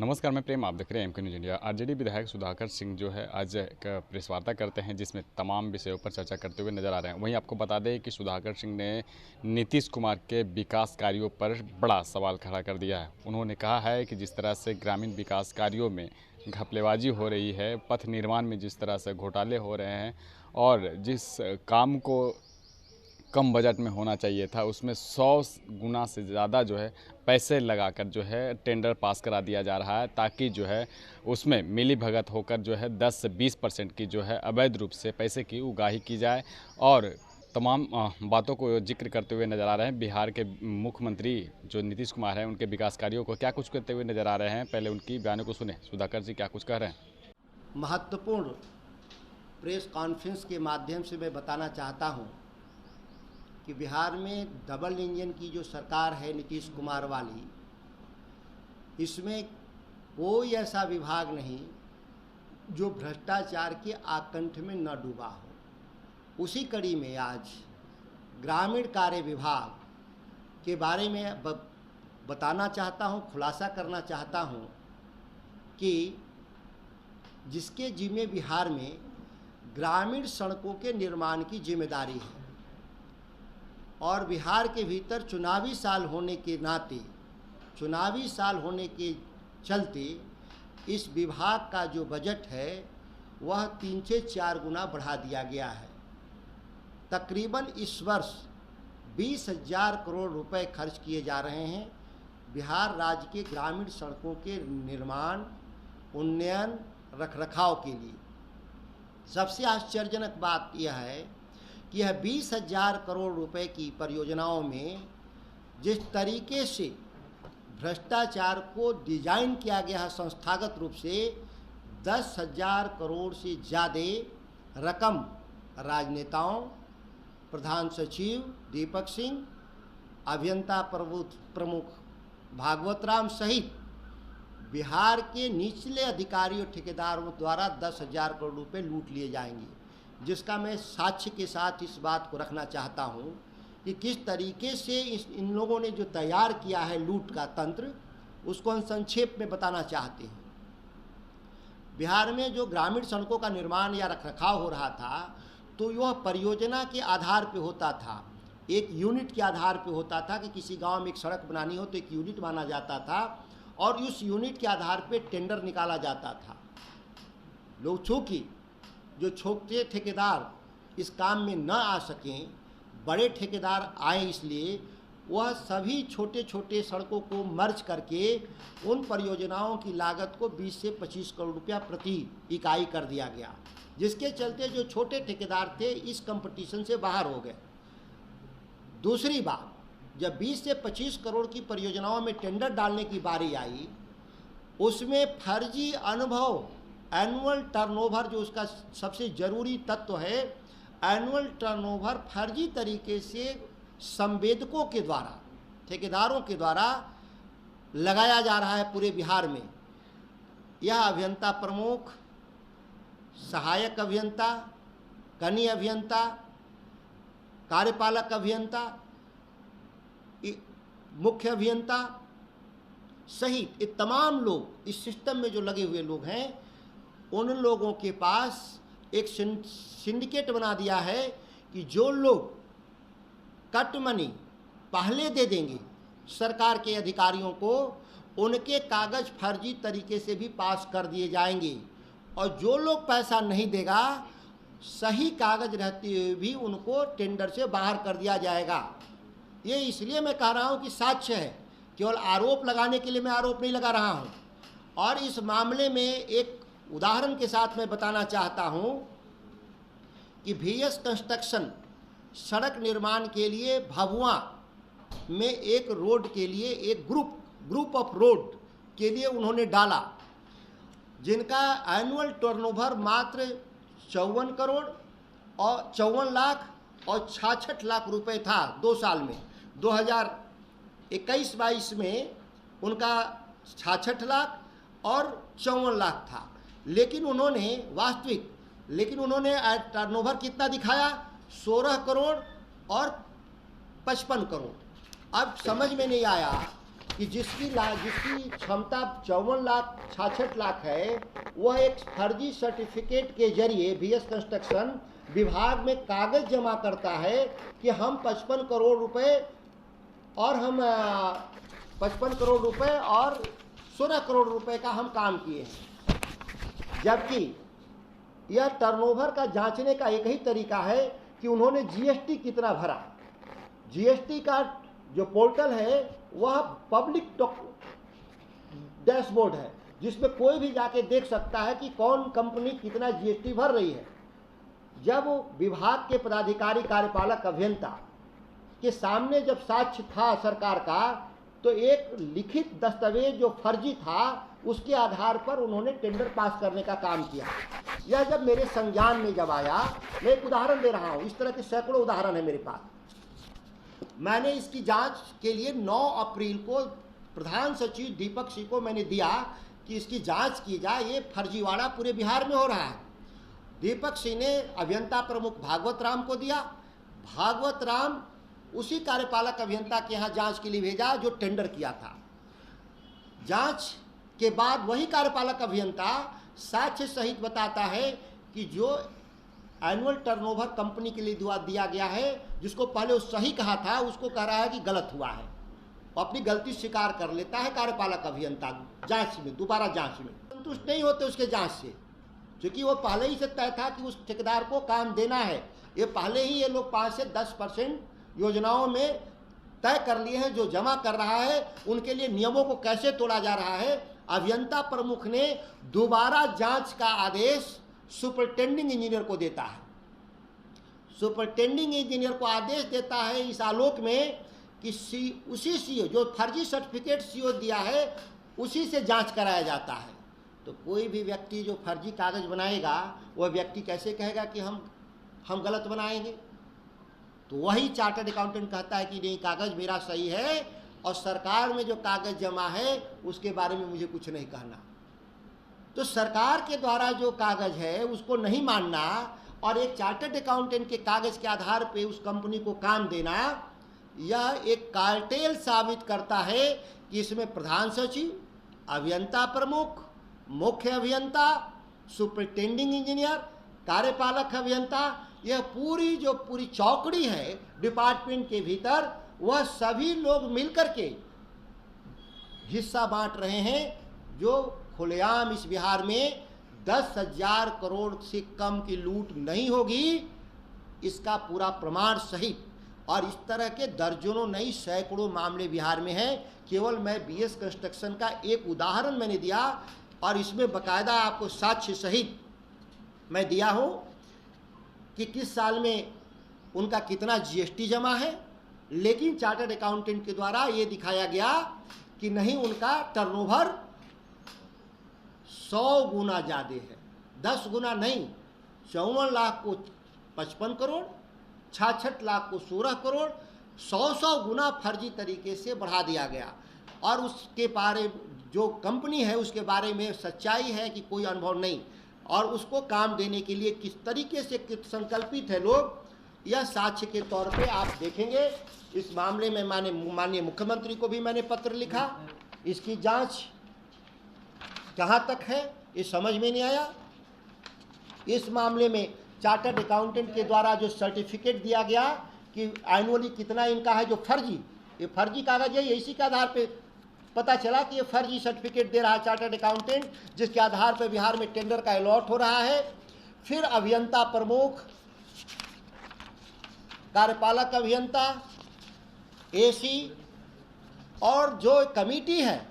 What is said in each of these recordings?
नमस्कार, मैं प्रेम, आप देख रहे हैं एमके न्यूज़ इंडिया। आरजेडी विधायक सुधाकर सिंह जो है आज एक प्रेस वार्ता करते हैं जिसमें तमाम विषयों पर चर्चा करते हुए नजर आ रहे हैं। वहीं आपको बता दें कि सुधाकर सिंह ने नीतीश कुमार के विकास कार्यों पर बड़ा सवाल खड़ा कर दिया है। उन्होंने कहा है कि जिस तरह से ग्रामीण विकास कार्यों में घपलेबाजी हो रही है, पथ निर्माण में जिस तरह से घोटाले हो रहे हैं और जिस काम को कम बजट में होना चाहिए था उसमें 100 गुना से ज़्यादा जो है पैसे लगाकर जो है टेंडर पास करा दिया जा रहा है, ताकि जो है उसमें मिली भगत होकर जो है 10 से 20% की जो है अवैध रूप से पैसे की उगाही की जाए। और तमाम बातों को जिक्र करते हुए नज़र आ रहे हैं। बिहार के मुख्यमंत्री जो नीतीश कुमार हैं, उनके विकास कार्यों को क्या कुछ करते हुए नज़र आ रहे हैं, पहले उनकी बयानों को सुने। सुधाकर जी क्या कुछ कह रहे हैं। महत्वपूर्ण प्रेस कॉन्फ्रेंस के माध्यम से मैं बताना चाहता हूं कि बिहार में डबल इंजन की जो सरकार है नीतीश कुमार वाली, इसमें कोई ऐसा विभाग नहीं जो भ्रष्टाचार के आकंठ में न डूबा हो। उसी कड़ी में आज ग्रामीण कार्य विभाग के बारे में बताना चाहता हूं, खुलासा करना चाहता हूं कि जिसके जिम्मे बिहार में ग्रामीण सड़कों के निर्माण की जिम्मेदारी है और बिहार के भीतर चुनावी साल होने के नाते, चुनावी साल होने के चलते इस विभाग का जो बजट है वह 3 से 4 गुना बढ़ा दिया गया है। तकरीबन इस वर्ष 20,000 करोड़ रुपए खर्च किए जा रहे हैं बिहार राज्य के ग्रामीण सड़कों के निर्माण, उन्नयन, रखरखाव के लिए। सबसे आश्चर्यजनक बात यह है कि यह 20,000 करोड़ रुपए की परियोजनाओं में जिस तरीके से भ्रष्टाचार को डिजाइन किया गया है संस्थागत रूप से, 10,000 करोड़ से ज़्यादा रकम राजनेताओं, प्रधान सचिव दीपक सिंह, अभियंता प्रमुख भागवत राम सहित बिहार के निचले अधिकारियों ठेकेदारों द्वारा 10,000 करोड़ रुपए लूट लिए जाएंगे, जिसका मैं साक्ष्य के साथ इस बात को रखना चाहता हूं कि किस तरीके से इन लोगों ने जो तैयार किया है लूट का तंत्र, उसको हम संक्षेप में बताना चाहते हैं। बिहार में जो ग्रामीण सड़कों का निर्माण या रखरखाव हो रहा था, तो यह परियोजना के आधार पर होता था, एक यूनिट के आधार पर होता था कि किसी गाँव में एक सड़क बनानी हो तो एक यूनिट माना जाता था और उस यूनिट के आधार पर टेंडर निकाला जाता था। लोग चूँकि जो छोटे ठेकेदार इस काम में न आ सकें, बड़े ठेकेदार आए, इसलिए वह सभी छोटे छोटे सड़कों को मर्ज करके उन परियोजनाओं की लागत को 20 से 25 करोड़ रुपया प्रति इकाई कर दिया गया, जिसके चलते जो छोटे ठेकेदार थे इस कंपटीशन से बाहर हो गए। दूसरी बात, जब 20 से 25 करोड़ की परियोजनाओं में टेंडर डालने की बारी आई, उसमें फर्जी अनुभव, एनुअल टर्नओवर जो उसका सबसे ज़रूरी तत्व है, एनुअल टर्नओवर फर्जी तरीके से संवेदकों के द्वारा, ठेकेदारों के द्वारा लगाया जा रहा है पूरे बिहार में। यह अभियंता प्रमुख, सहायक अभियंता, कनीय अभियंता, कार्यपालक अभियंता, मुख्य अभियंता सहित ये तमाम लोग इस सिस्टम में जो लगे हुए लोग हैं, उन लोगों के पास एक सिंडिकेट बना दिया है कि जो लोग कट मनी पहले दे देंगे सरकार के अधिकारियों को, उनके कागज फर्जी तरीके से भी पास कर दिए जाएंगे और जो लोग पैसा नहीं देगा, सही कागज रहते हुए भी उनको टेंडर से बाहर कर दिया जाएगा। ये इसलिए मैं कह रहा हूँ कि साक्ष्य है, केवल आरोप लगाने के लिए मैं आरोप नहीं लगा रहा हूँ। और इस मामले में एक उदाहरण के साथ मैं बताना चाहता हूँ कि VS कंस्ट्रक्शन सड़क निर्माण के लिए भभुआ में एक रोड के लिए एक ग्रुप ऑफ रोड के लिए उन्होंने डाला, जिनका एनुअल टर्नओवर मात्र 54 करोड़ और 54 लाख और 66 लाख रुपए था 2 साल में। 2021-22 में उनका 66 लाख और 54 लाख था, लेकिन उन्होंने टर्नओवर कितना दिखाया? 16 करोड़ और 55 करोड़। अब समझ में नहीं आया कि जिसकी क्षमता 54,66,00,000 है, वह एक फर्जी सर्टिफिकेट के जरिए बीएस कंस्ट्रक्शन विभाग में कागज जमा करता है कि हम 55 करोड़ रुपए और 16 करोड़ रुपए का हम काम किए हैं, जबकि यह टर्नओवर का जांचने का एक ही तरीका है कि उन्होंने जीएसटी कितना भरा। जीएसटी का जो पोर्टल है वह पब्लिक डैशबोर्ड है, जिसमें कोई भी जाके देख सकता है कि कौन कंपनी कितना जीएसटी भर रही है। जब विभाग के पदाधिकारी कार्यपालक अभियंता के सामने जब साक्ष्य था सरकार का, तो एक लिखित दस्तावेज जो फर्जी था उसके आधार पर उन्होंने टेंडर पास करने का काम किया। यह जब मेरे संज्ञान में जब आया, मैं एक उदाहरण दे रहा हूँ, इस तरह के सैकड़ों उदाहरण है मेरे पास। मैंने इसकी जांच के लिए 9 अप्रैल को प्रधान सचिव दीपक सिंह को मैंने दिया कि इसकी जांच की जाए, ये फर्जीवाड़ा पूरे बिहार में हो रहा है। दीपक सिंह ने अभियंता प्रमुख भागवत राम को दिया। भागवत राम उसी कार्यपालक अभियंता के यहाँ जांच के लिए भेजा जो टेंडर किया था। जांच के बाद वही कार्यपालक अभियंता साक्ष्य सहित बताता है कि जो एनुअल टर्नओवर कंपनी के लिए दिया गया है, जिसको पहले वो सही कहा था, उसको कह रहा है कि गलत हुआ है। अपनी गलती स्वीकार कर लेता है कार्यपालक अभियंता जांच में, दोबारा जांच में संतुष्ट नहीं होते उसके जांच से, क्योंकि वो पहले ही से तय था कि उस ठेकेदार को काम देना है। ये पहले ही ये लोग 5 से 10% योजनाओं में तय कर लिए हैं। जो जमा कर रहा है उनके लिए नियमों को कैसे तोड़ा जा रहा है। अभियंता प्रमुख ने दोबारा जांच का आदेश सुपरिटेंडिंग इंजीनियर को देता है। सुपरिटेंडिंग इंजीनियर को आदेश देता है इस आलोक में कि उसी सीओ जो फर्जी सर्टिफिकेट सीओ दिया है उसी से जांच कराया जाता है। तो कोई भी व्यक्ति जो फर्जी कागज बनाएगा, वह व्यक्ति कैसे कहेगा कि हम गलत बनाएंगे। तो वही चार्टर्ड अकाउंटेंट कहता है कि नहीं, कागज मेरा सही है और सरकार में जो कागज जमा है उसके बारे में मुझे कुछ नहीं कहना। तो सरकार के द्वारा जो कागज है उसको नहीं मानना और एक चार्टर्ड अकाउंटेंट के कागज के आधार पे उस कंपनी को काम देना, यह एक कार्टेल साबित करता है कि इसमें प्रधान सचिव, अभियंता प्रमुख, मुख्य अभियंता, सुपरिटेंडिंग इंजीनियर, कार्यपालक अभियंता, यह पूरी चौकड़ी है डिपार्टमेंट के भीतर, वह सभी लोग मिलकर के हिस्सा बांट रहे हैं। जो खुलेआम इस बिहार में 10,000 करोड़ से कम की लूट नहीं होगी, इसका पूरा प्रमाण सहित। और इस तरह के दर्जनों नहीं सैकड़ों मामले बिहार में हैं। केवल मैं बीएस कंस्ट्रक्शन का एक उदाहरण मैंने दिया और इसमें बाकायदा आपको साक्ष्य सहित मैं दिया हूँ कि किस साल में उनका कितना जीएसटी जमा है। लेकिन चार्टर्ड अकाउंटेंट के द्वारा ये दिखाया गया कि नहीं, उनका टर्नओवर 100 गुना ज़्यादा है, 10 गुना नहीं। 54 लाख को 55 करोड़, 66 लाख को 16 करोड़, 100 गुना फर्जी तरीके से बढ़ा दिया गया। और उसके बारे जो कंपनी है उसके बारे में सच्चाई है कि कोई अनुभव नहीं, और उसको काम देने के लिए किस तरीके से संकल्पित है लोग, यह साक्ष्य के तौर पे आप देखेंगे। इस मामले में माननीय मुख्यमंत्री को भी मैंने पत्र लिखा। इसकी जांच कहाँ तक है ये समझ में नहीं आया। इस मामले में चार्टर्ड अकाउंटेंट के द्वारा जो सर्टिफिकेट दिया गया कि एनुअली कितना इनका है, जो ये फर्जी कागज है, इसी के आधार पे पता चला कि ये फर्जी सर्टिफिकेट दे रहा है चार्टर्ड अकाउंटेंट, जिसके आधार पर बिहार में टेंडर का अलॉट हो रहा है। फिर अभियंता प्रमुख, कार्यपालक अभियंता, एसी और जो कमेटी है,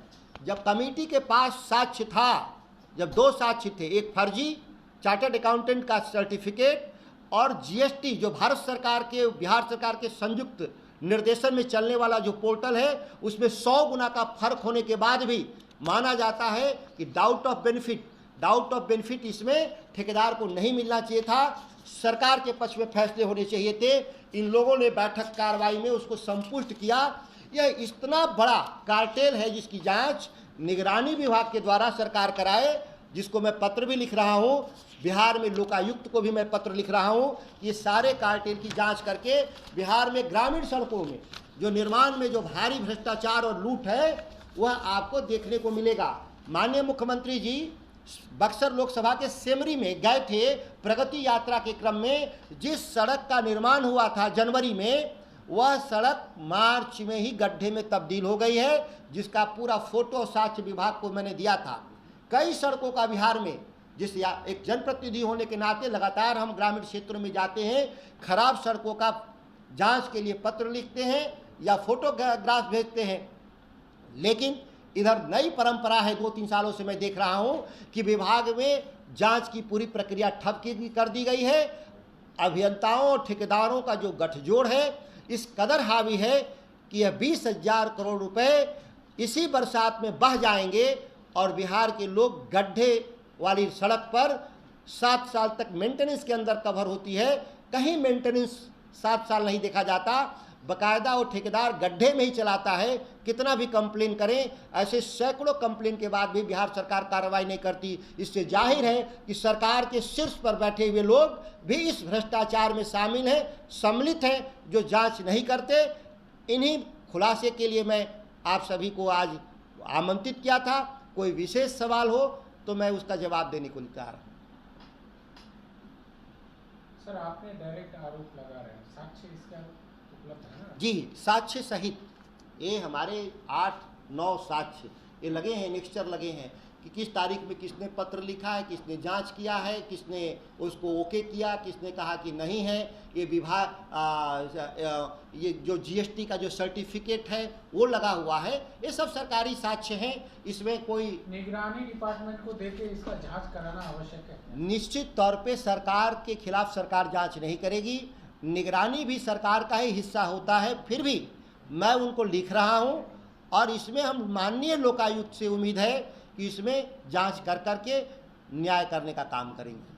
जब कमेटी के पास साक्ष्य था, जब 2 साक्ष्य थे, एक फर्जी चार्टर्ड अकाउंटेंट का सर्टिफिकेट और जीएसटी जो भारत सरकार के, बिहार सरकार के संयुक्त निर्देशन में चलने वाला जो पोर्टल है, उसमें 100 गुना का फर्क होने के बाद भी माना जाता है कि डाउट ऑफ बेनिफिट इसमें ठेकेदार को नहीं मिलना चाहिए था, सरकार के पक्ष में फैसले होने चाहिए थे। इन लोगों ने बैठक कार्रवाई में उसको संपुष्ट किया। यह इतना बड़ा कार्टेल है जिसकी जांच निगरानी विभाग के द्वारा सरकार कराए, जिसको मैं पत्र भी लिख रहा हूँ। बिहार में लोकायुक्त को भी मैं पत्र लिख रहा हूँ। ये सारे कार्टेल की जांच करके बिहार में ग्रामीण सड़कों में जो निर्माण में जो भारी भ्रष्टाचार और लूट है वह आपको देखने को मिलेगा। माननीय मुख्यमंत्री जी बक्सर लोकसभा के सेमरी में गए थे। प्रगति यात्रा के क्रम में जिस सड़क का निर्माण हुआ था जनवरी में, वह सड़क मार्च में ही गड्ढे में तब्दील हो गई है, जिसका पूरा फोटो साक्ष्य विभाग को मैंने दिया था। कई सड़कों का बिहार में, जिस एक जनप्रतिनिधि होने के नाते लगातार हम ग्रामीण क्षेत्रों में जाते हैं, खराब सड़कों का जांच के लिए पत्र लिखते हैं या फोटोग्राफ भेजते हैं, लेकिन इधर नई परंपरा है 2-3 सालों से मैं देख रहा हूं कि विभाग में जांच की पूरी प्रक्रिया ठप कर दी गई है। अभियंताओं और ठेकेदारों का जो गठजोड़ है इस कदर हावी है कि यह 20,000 करोड़ रुपए इसी बरसात में बह जाएंगे और बिहार के लोग गड्ढे वाली सड़क पर 7 साल तक मेंटेनेंस के अंदर कवर होती है। कहीं मेंटेनेंस 7 साल नहीं देखा जाता, बकायदा वो ठेकेदार गड्ढे में ही चलाता है। कितना भी कंप्लेन करें, ऐसे सैकड़ों कंप्लेन के बाद भी बिहार सरकार कार्रवाई नहीं करती। इससे जाहिर है कि सरकार के शीर्ष पर बैठे हुए लोग भी इस भ्रष्टाचार में शामिल हैं, सम्मिलित हैं, जो जांच नहीं करते। इन्हीं खुलासे के लिए मैं आप सभी को आज आमंत्रित किया था। कोई विशेष सवाल हो तो मैं उसका जवाब देने को तैयार हूँ। सर, आपने डायरेक्ट आरोप लगा रहे हैं, साक्ष्य इसका उपलब्ध है ना? जी, साक्ष्य सहित ये हमारे 8-9 साक्ष्य ये लगे हैं, मिक्सचर लगे हैं कि किस तारीख में किसने पत्र लिखा है, किसने जांच किया है, किसने उसको ओके किया, किसने कहा कि नहीं है। ये विभाग ये जो जीएसटी का जो सर्टिफिकेट है वो लगा हुआ है। ये सब सरकारी साक्ष्य हैं, इसमें कोई निगरानी डिपार्टमेंट को देके इसका जांच कराना आवश्यक है। निश्चित तौर पे सरकार के खिलाफ सरकार जांच नहीं करेगी, निगरानी भी सरकार का ही हिस्सा होता है। फिर भी मैं उनको लिख रहा हूं और इसमें हम माननीय लोकायुक्त से उम्मीद है कि इसमें जांच कर करके न्याय करने का काम करेंगे।